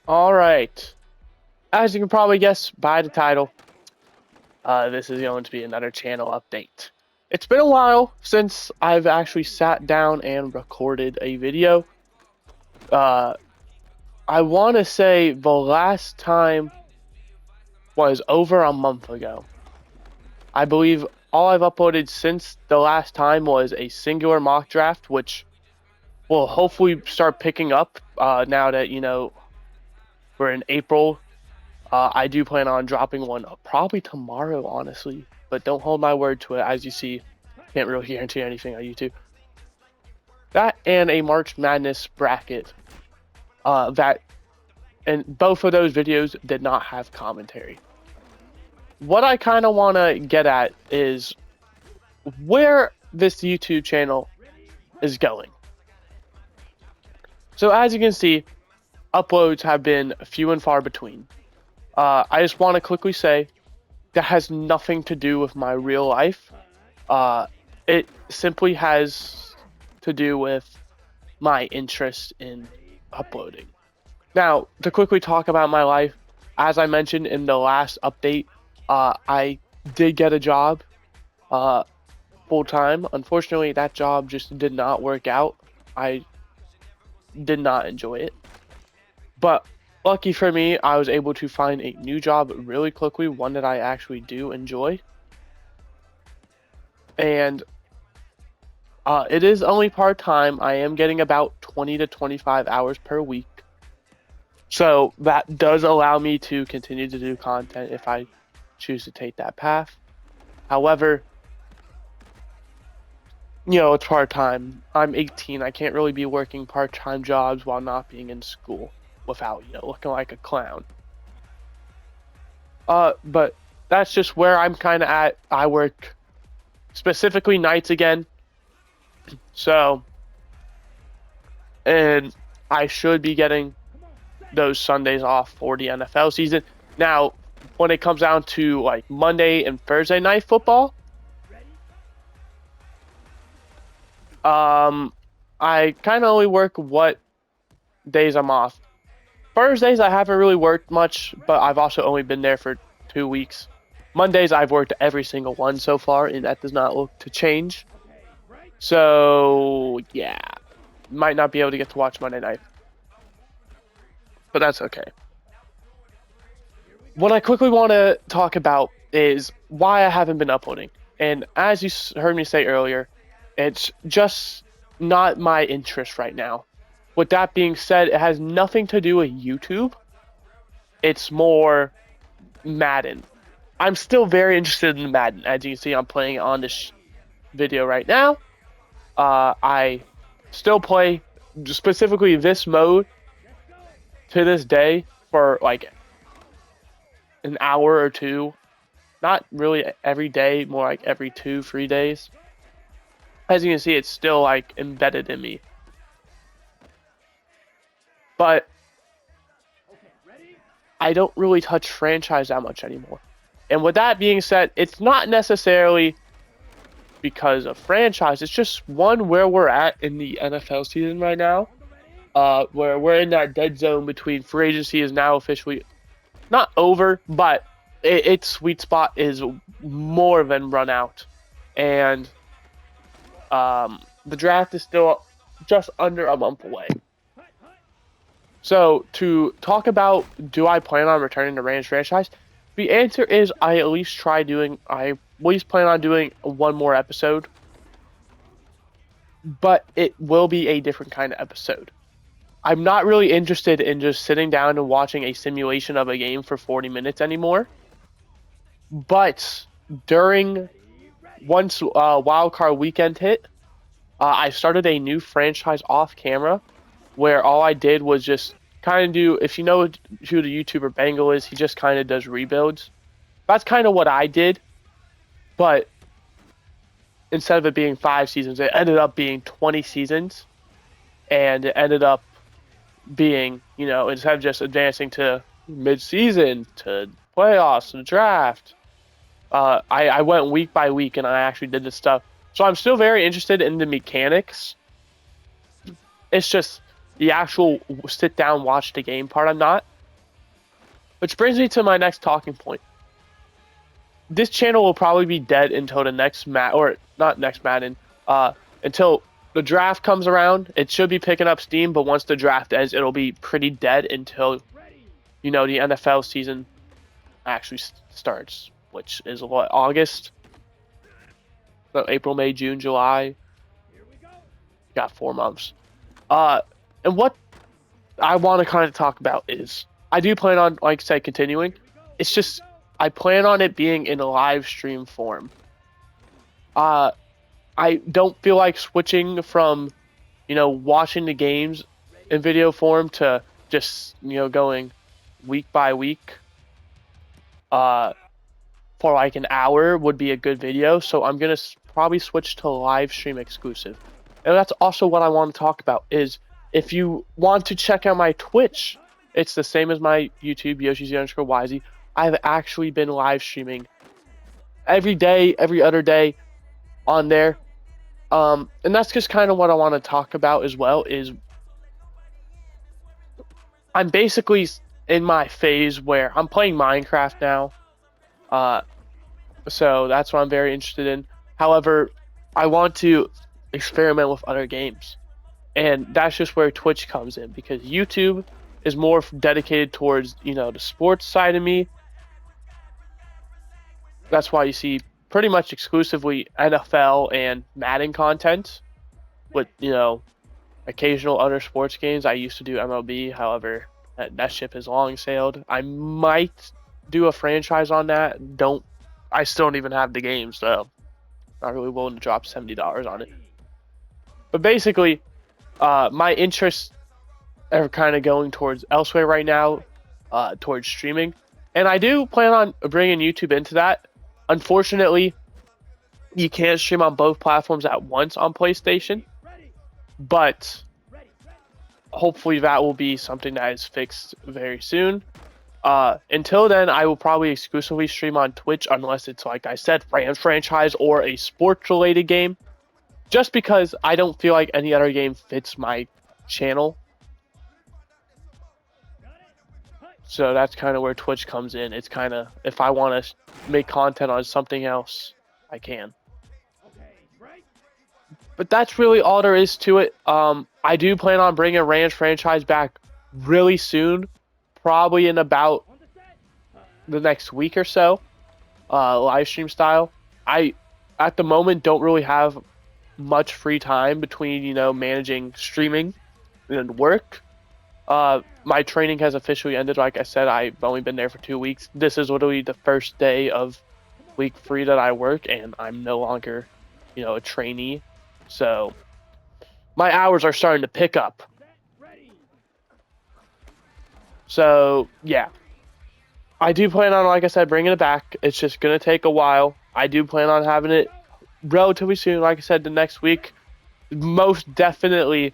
All right. As you can probably guess by the title, this is going to be another channel update. It's been a while since I've actually sat down and recorded a video. Uh, I want to say the last time was over a month ago. I believe all I've uploaded since the last time was a singular mock draft, which will hopefully start picking up now that, we're in April. I do plan on dropping one probably tomorrow, honestly, but don't hold my word to it. As you see, can't really guarantee anything on YouTube. That and a March Madness bracket. And both of those videos did not have commentary. What I kind of want to get at is where this YouTube channel is going. So as you can see, uploads have been few and far between. I just want to quickly say that has nothing to do with my real life. It simply has to do with my interest in uploading. Now, to quickly talk about my life, as I mentioned in the last update, I did get a job full time. Unfortunately, that job just did not work out. I did not enjoy it. But lucky for me, I was able to find a new job really quickly, one that I actually do enjoy. And it is only part-time. I am getting about 20 to 25 hours per week. So that does allow me to continue to do content if I choose to take that path. However, it's part-time. I'm 18. I can't really be working part-time jobs while not being in school without, looking like a clown. But that's just where I'm kind of at. I work specifically nights again. So, and I should be getting those Sundays off for the NFL season. Now, when it comes down to like Monday and Thursday night football, I kind of only work what days I'm off. Thursdays I haven't really worked much, but I've also only been there for 2 weeks. Mondays I've worked every single one so far, and that does not look to change. So yeah, might not be able to get to watch Monday night, but that's okay. What I quickly want to talk about is why I haven't been uploading. And as you heard me say earlier, it's just not my interest right now. With that being said, it has nothing to do with YouTube. It's more Madden. I'm still very interested in Madden. As you can see, I'm playing on this video right now. I still play specifically this mode to this day for like an hour or two. Not really every day, more like every 2-3 days. As you can see, it's still like embedded in me. But I don't really touch franchise that much anymore. And with that being said, it's not necessarily because of franchise. It's just one where we're at in the NFL season right now. Where we're in that dead zone between free agency is now officially not over, but its sweet spot is more than run out. And the draft is still just under a month away. So to talk about, do I plan on returning to Rams franchise? The answer is I at least plan on doing one more episode, but it will be a different kind of episode. I'm not really interested in just sitting down and watching a simulation of a game for 40 minutes anymore. But once wildcard weekend hit, I started a new franchise off camera where all I did was just kind of do, if you know who the YouTuber Bangle is, he just kind of does rebuilds. That's kind of what I did, but instead of it being 5 seasons, it ended up being 20 seasons, and it ended up being, instead of just advancing to mid-season, to playoffs, to draft, I went week by week, and I actually did this stuff. So I'm still very interested in the mechanics. It's just the actual sit down, watch the game part I'm not. Which brings me to my next talking point. This channel will probably be dead until the next or not next Madden, until the draft comes around. It should be picking up steam, but once the draft ends, it'll be pretty dead until, you know, the NFL season actually starts, which is what, August? So April, May, June, July. Got 4 months. And what I want to kind of talk about is I do plan on, like I said, continuing. It's just I plan on it being in a live stream form. I don't feel like switching from, you know, watching the games in video form to just, you know, going week by week. For like an hour would be a good video, so I'm gonna probably switch to live stream exclusive. And that's also what I want to talk about is if you want to check out my Twitch, it's the same as my YouTube, Yoshis_YZ. I've actually been live streaming every day, every other day on there. And that's just kind of what I want to talk about as well is I'm basically in my phase where I'm playing Minecraft now. So that's what I'm very interested in. However, I want to experiment with other games. And that's just where Twitch comes in because YouTube is more dedicated towards, you know, the sports side of me. That's why you see pretty much exclusively NFL and Madden content with, you know, occasional other sports games. I used to do MLB, however, that ship has long sailed. I might do a franchise on that. I still don't even have the game, so not really willing to drop $70 on it. But basically, my interests are kind of going towards elsewhere right now, towards streaming. And I do plan on bringing YouTube into that. Unfortunately, you can't stream on both platforms at once on PlayStation. But hopefully that will be something that is fixed very soon. Until then, I will probably exclusively stream on Twitch unless it's, like I said, Rams franchise or a sports-related game. Just because I don't feel like any other game fits my channel. So that's kind of where Twitch comes in. It's kind of, if I want to make content on something else, I can. But that's really all there is to it. I do plan on bringing Rams franchise back really soon. Probably in about the next week or so. Live stream style. I, at the moment, don't really have much free time between, you know, managing streaming and work. My training has officially ended. Like I said, I've only been there for 2 weeks. This is literally the first day of week 3 that I work, and I'm no longer, you know, a trainee. So my hours are starting to pick up. So yeah, I do plan on, like I said, bringing it back. It's just gonna take a while. I do plan on having it relatively soon. Like I said, the next week, most definitely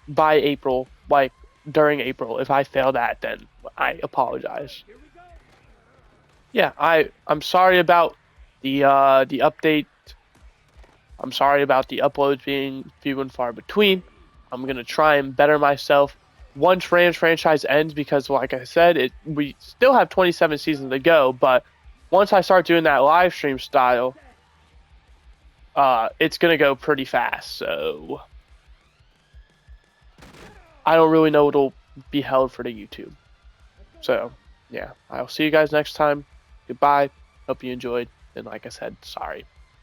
by April, like during April. If I fail that, then I apologize. Yeah, I'm sorry about the update. I'm sorry about the uploads being few and far between. I'm gonna try and better myself once Rams franchise ends because, like I said, we still have 27 seasons to go. But once I start doing that live stream style, it's gonna go pretty fast. So I don't really know what'll be held for the YouTube. So yeah, I'll see you guys next time. Goodbye. Hope you enjoyed. And like I said, sorry.